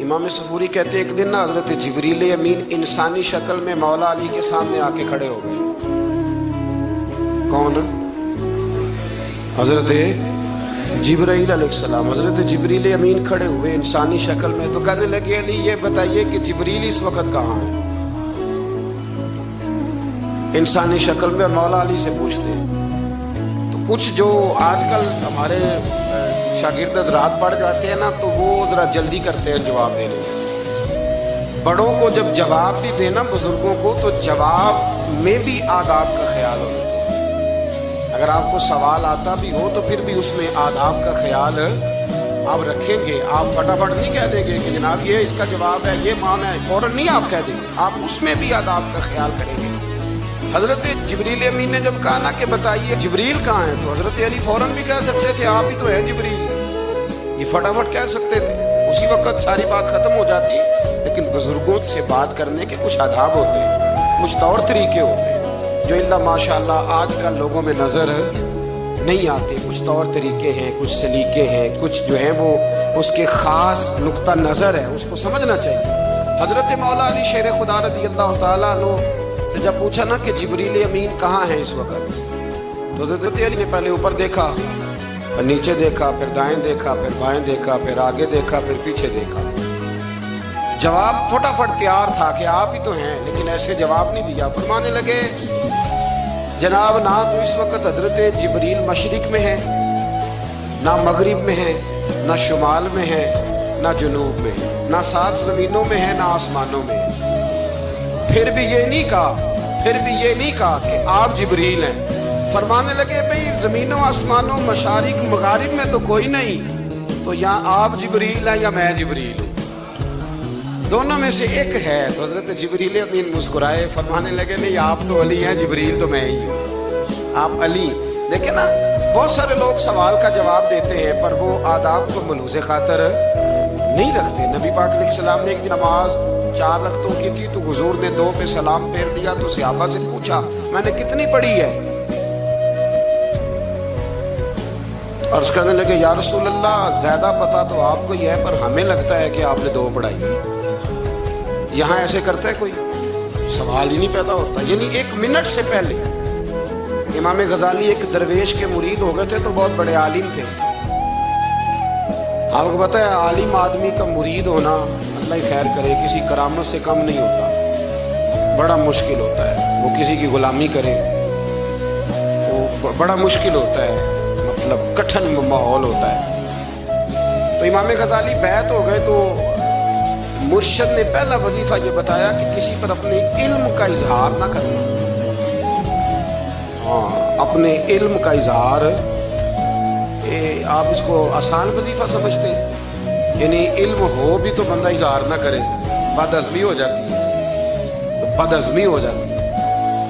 امام صفوری کہتے ہیں ایک دن نا حضرت جبریل امین انسانی شکل میں مولا علی کے سامنے آ کے کھڑے ہو گئے. کون؟ حضرت جبرائیل علیہ السلام. حضرت جبریل امین کھڑے ہوئے انسانی شکل میں. تو کہنے لگے علی یہ بتائیے کہ جبریل اس وقت کہاں ہے؟ انسانی شکل میں. اور مولا علی سے پوچھتے ہیں. تو کچھ جو آج کل ہمارے شاگرد حضرات پڑھ جاتے ہیں نا تو وہ ذرا جلدی کرتے ہیں جواب دینے میں. بڑوں کو جب جواب بھی دینا بزرگوں کو تو جواب میں بھی آداب کا خیال ہونا چاہیے. اگر آپ کو سوال آتا بھی ہو تو پھر بھی اس میں آداب کا خیال آپ رکھیں گے. آپ فٹافٹ نہیں کہہ دیں گے کہ جناب یہ اس کا جواب ہے یہ معنی ہے, فوراً نہیں آپ کہہ دیں گے. آپ اس میں بھی آداب کا خیال کریں گے. حضرت جبریل امین نے جب کہا نا کہ بتائیے جبریل کہاں ہے, تو حضرت علی فوراً بھی کہہ سکتے تھے آپ ہی تو ہے جبریل, یہ فٹافٹ کہہ سکتے تھے, اسی وقت ساری بات ختم ہو جاتی. لیکن بزرگوں سے بات کرنے کے کچھ آداب ہوتے ہیں, کچھ طور طریقے ہوتے ہیں جو اللہ ماشاءاللہ آج کل لوگوں میں نظر نہیں آتے. کچھ طور طریقے ہیں, کچھ سلیقے ہیں, کچھ جو ہیں وہ اس کے خاص نقطہ نظر ہے, اس کو سمجھنا چاہیے. حضرت مولا علی شیر خدا رضی اللہ تعالیٰ عنہ سے جب پوچھا نا کہ جبریل امین کہاں ہے اس وقت, تو حضرت علی نے پہلے اوپر دیکھا, پھر نیچے دیکھا, پھر دائیں دیکھا, پھر بائیں دیکھا, پھر آگے دیکھا, پھر پیچھے دیکھا. جواب فٹافٹ تیار تھا کہ آپ ہی تو ہیں, لیکن ایسے جواب نہیں دیا. فرمانے لگے جناب نہ تو اس وقت حضرت جبریل مشرق میں ہے, نہ مغرب میں ہے, نہ شمال میں ہے, نہ جنوب میں ہے, نہ 7 زمینوں میں ہے, نہ آسمانوں میں ہے. پھر بھی یہ نہیں کہا کہ آپ جبریل ہیں. فرمانے لگے بھئی زمینوں آسمانوں مشارق مغارب میں تو کوئی نہیں, تو یا آپ جبریل ہیں یا میں جبریل ہوں, دونوں میں سے ایک ہے. تو حضرت جبریل امین مسکرائے, فرمانے لگے نہیں آپ تو علی ہیں, جبریل تو میں ہی ہوں, آپ علی. دیکھیں نا بہت سارے لوگ سوال کا جواب دیتے ہیں پر وہ آداب کو ملحوظ خاطر نہیں رکھتے. نبی پاک علیہ السلام نے ایک نماز 4 رکعتوں کی تھی تو حضور نے 2 پہ سلام پھیر دیا. تو صحابہ سے پوچھا میں نے کتنی پڑھی ہے؟ عرض کرنے لگے یا رسول اللہ زیادہ پتا تو آپ کو یہ ہے پر ہمیں لگتا ہے کہ آپ نے 2 پڑھائی. یہاں ایسے کرتا ہے کوئی؟ سوال ہی نہیں پیدا ہوتا. یعنی 1 منٹ سے پہلے امام غزالی ایک درویش کے مرید ہو گئے تھے تو بہت بڑے عالم تھے. آپ کو پتہ ہے عالم آدمی کا مرید ہونا اللہ ہی خیر کرے کسی کرامت سے کم نہیں ہوتا, بڑا مشکل ہوتا ہے. وہ کسی کی غلامی کرے وہ بڑا مشکل ہوتا ہے, مطلب کٹھن ماحول ہوتا ہے. تو امام غزالی بیعت ہو گئے تو مرشد نے پہلا وظیفہ یہ بتایا کہ کسی پر اپنے علم کا اظہار نہ کرنا. اپنے علم کا اظہار آپ اس کو آسان وظیفہ سمجھتے ہیں, یعنی علم ہو بھی تو بندہ اظہار نہ کرے, بد ہضمی ہو جاتی ہے, بد ہضمی ہو جاتی ہے,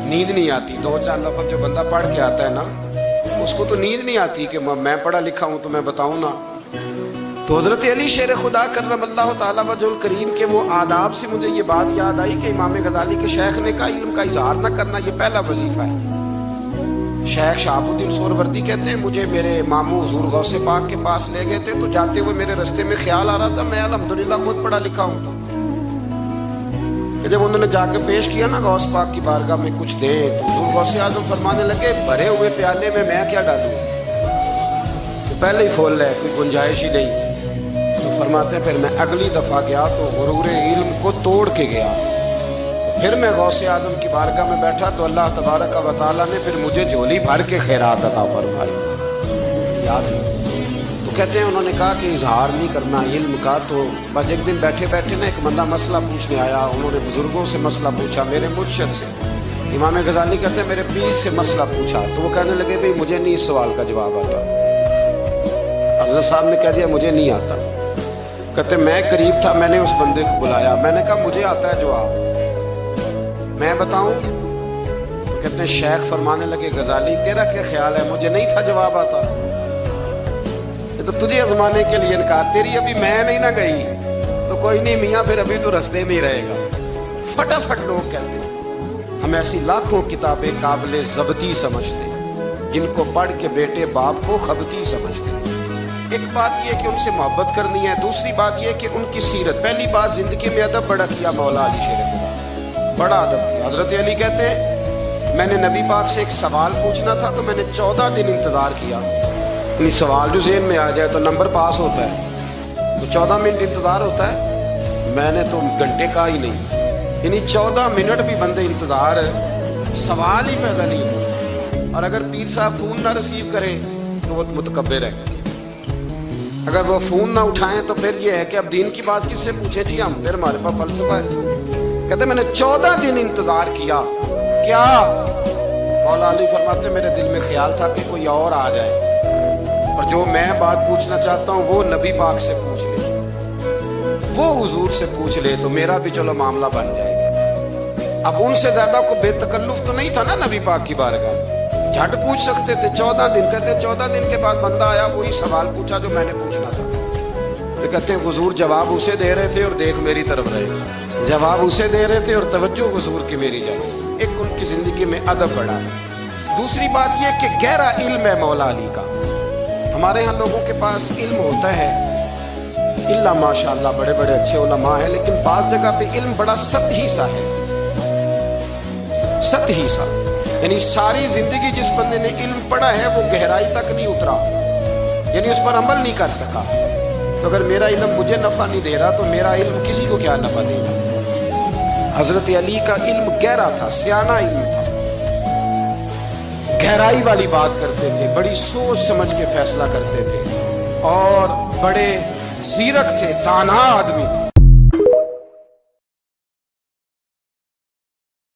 نیند نہیں آتی. 2-4 لفظ جو بندہ پڑھ کے آتا ہے نا اس کو تو نیند نہیں آتی کہ میں پڑھا لکھا ہوں تو میں بتاؤں نا. تو حضرت علی شیر خدا کرم اللہ تعالیٰ وجہ الکریم کے وہ آداب سے مجھے یہ بات یاد آئی کہ امام غزالی کے شیخ نے کہا علم کا اظہار نہ کرنا یہ پہلا وظیفہ ہے. شیخ شہاب الدین سہروردی کہتے ہیں مجھے میرے ماموں حضور غوث پاک کے پاس لے گئے تھے تو جاتے ہوئے میرے رستے میں خیال آ رہا تھا میں الحمدللہ خود پڑھا لکھا ہوں. جب انہوں نے جا کے پیش کیا نا غوث پاک کی بارگاہ میں کچھ دیں تو حضور غوث اعظم فرمانے لگے بھرے ہوئے پیالے میں کیا ڈالوں, تو پہلے ہی فول ہے کوئی گنجائش ہی نہیں. تو فرماتے ہیں پھر میں اگلی دفعہ گیا تو غرور علم کو توڑ کے گیا. پھر میں غوث اعظم کی بارگاہ میں بیٹھا تو اللہ تبارک و تعالیٰ نے پھر مجھے جھولی بھر کے خیرات عطا فرمائی. یاد ہے تو کہتے ہیں انہوں نے کہا کہ اظہار نہیں کرنا علم کا. تو بس ایک دن بیٹھے بیٹھے نا ایک بندہ مسئلہ پوچھنے آیا, انہوں نے بزرگوں سے مسئلہ پوچھا, میرے مرشد سے. امام غزالی کہتے ہیں میرے پیر سے مسئلہ پوچھا تو وہ کہنے لگے بھئی مجھے نہیں اس سوال کا جواب آتا. حضرت صاحب نے کہہ دیا مجھے نہیں آتا. کہتے میں قریب تھا, میں نے اس بندے کو بلایا, میں نے کہا مجھے آتا ہے جواب, میں بتاؤں؟ تو کہتے ہیں شیخ فرمانے لگے غزالی تیرا کیا خیال ہے مجھے نہیں تھا جواب آتا, یہ تو تجھے آزمانے کے لیے انکار, تیری ابھی میں نہیں نہ گئی تو کوئی نہیں میاں پھر ابھی تو رستے میں ہی رہے گا. فٹافٹ لوگ کہتے ہیں ہم ایسی لاکھوں کتابیں قابل ضبطی سمجھتے ہیں جن کو پڑھ کے بیٹے باپ کو خبتی سمجھتے ہیں. ایک بات یہ کہ ان سے محبت کرنی ہے، دوسری بات یہ کہ ان کی سیرت. پہلی بات زندگی میں ادب بڑا کیا مولا علی شیر خدا، بڑا ادب کیا. حضرت علی کہتے ہیں میں نے نبی پاک سے ایک سوال پوچھنا تھا تو میں نے 14 دن انتظار کیا. یعنی سوال جو ذہن میں آ جائے تو نمبر پاس ہوتا ہے، تو 14 منٹ انتظار ہوتا ہے، میں نے تو گھنٹے کا ہی نہیں. یعنی 14 منٹ بھی بندے انتظار، سوال ہی پیدا نہیں ہوتا. اور اگر پیر صاحب فون نہ ریسیو کرے تو وہ متکبر ہے، اگر وہ فون نہ اٹھائیں تو پھر یہ ہے کہ اب دین کی بات کس سے پوچھیں جی ہم، پھر ہمارے پاس فلسفہ ہے. کہتے میں نے 14 دن انتظار کیا. کیا؟ مولا علی فرماتے میرے دل میں خیال تھا کہ کوئی اور آ جائے اور جو میں بات پوچھنا چاہتا ہوں وہ نبی پاک سے پوچھ لے، وہ حضور سے پوچھ لے تو میرا بھی چلو معاملہ بن جائے گا. اب ان سے زیادہ کو بے تکلف تو نہیں تھا نا نبی پاک کی بارگاہ، جھٹ پوچھ سکتے تھے. 14 دن کہتے 14 دن کے بعد بندہ آیا، وہی سوال پوچھا جو میں نے پوچھنا تھا. تو کہتے ہیں حضور جواب اسے دے رہے تھے اور دیکھ میری طرف رہے، جواب اسے دے رہے تھے اور توجہ حضور کی میری جانب. ایک ان کی زندگی میں ادب بڑھا. دوسری بات یہ کہ گہرا علم ہے مولا علی کا. ہمارے ہاں لوگوں کے پاس علم ہوتا ہے اللہ ماشاءاللہ بڑے بڑے اچھے علماء ہیں، لیکن بعض جگہ پہ علم بڑا سطحی سا ہے، سطحی سا. یعنی ساری زندگی جس بندے نے علم پڑھا ہے وہ گہرائی تک نہیں اترا، یعنی اس پر عمل نہیں کر سکا. تو اگر میرا علم مجھے نفع نہیں دے رہا تو میرا علم کسی کو کیا نفع دے گا. حضرت علی کا علم گہرا تھا، سیانہ علم تھا، گہرائی والی بات کرتے تھے، بڑی سوچ سمجھ کے فیصلہ کرتے تھے اور بڑے زیرک تھے، دانا آدمی.